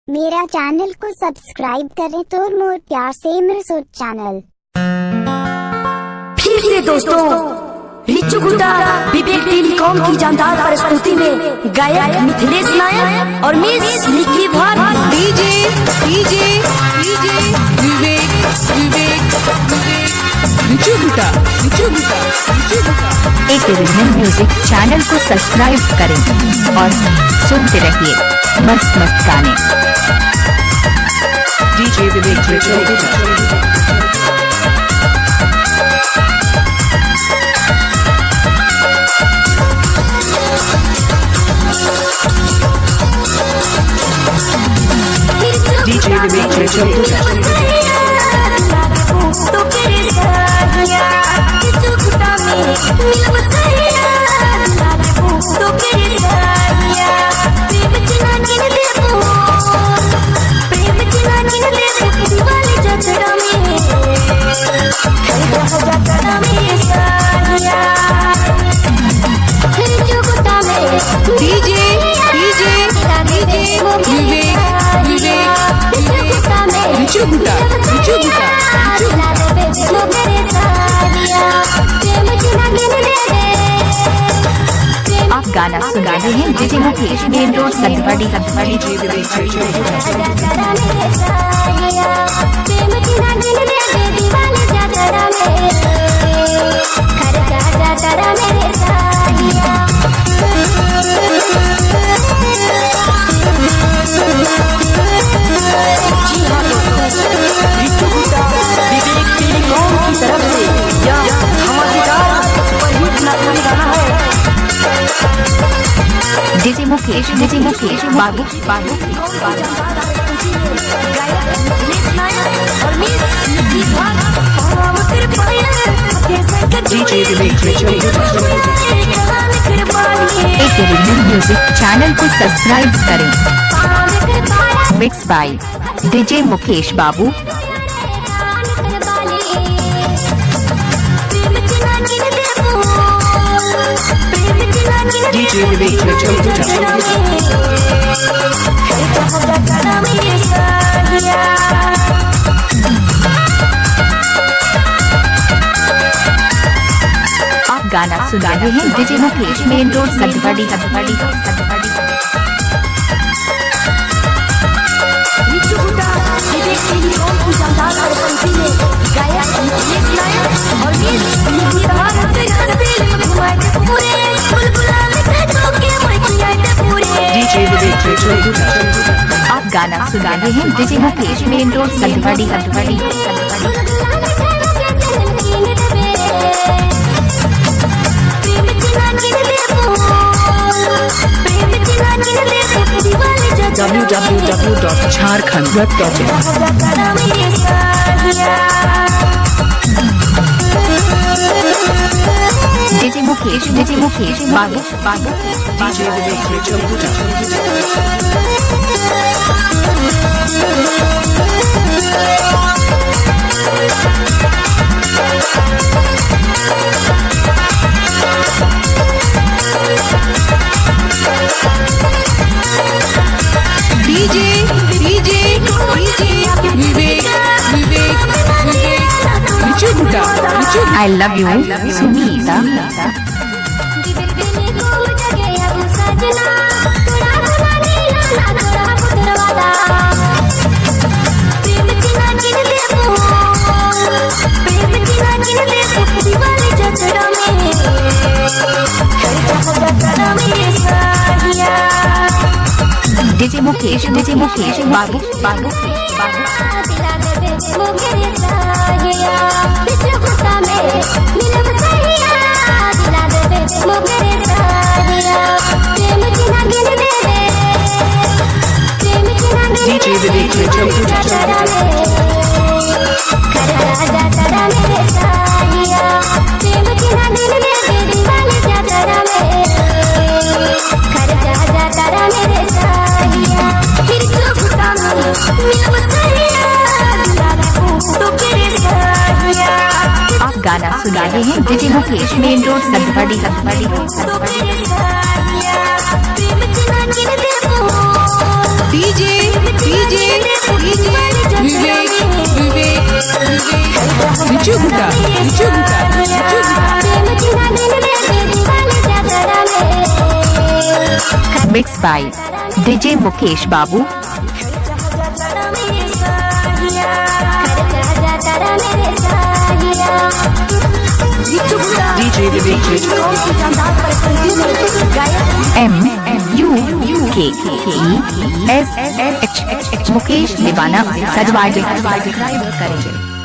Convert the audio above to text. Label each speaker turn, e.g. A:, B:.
A: मेरा चैनल को सब्सक्राइब करें तो मोर प्यार से इमरसूद चैनल।
B: फिर से दोस्तों रिचू गुड्डा विवेक टेलीकॉम की जानदार प्रस्तुति में गायक मिथिलेश नायक और मिस निकी भट्ट
C: डीजे रिचू गुड्डा
D: एक ओरिजिनल म्यूजिक चैनल को सब्सक्राइब करें और सुनते रहिए मस्त मस्त गाने।
C: डीजे विवेक
D: आप गाना सुन रहे हैं DJ Mukesh main road Satwadi. DJ Mukesh Babu एक ओरिजिनल म्यूजिक चैनल को सब्सक्राइब करें। Mix by DJ Mukesh Babu. आप गाना सुन रहे हैं DJ Mukesh main road Satwadi. आप गाना सुन रहे हैं DJ Mukesh main road Satwadi.
C: www.jharkhand.in
D: DJ Mukesh Babu I love you Sunita. DJ Mukesh Babu आप गाना सुन रहे हैं DJ Mukesh main road Satwadi.
C: DJ
D: mix by DJ Mukesh बाबू।
C: DJ Vivek
D: MUKESH मुकेश दीवाना सजवाड़ी करें।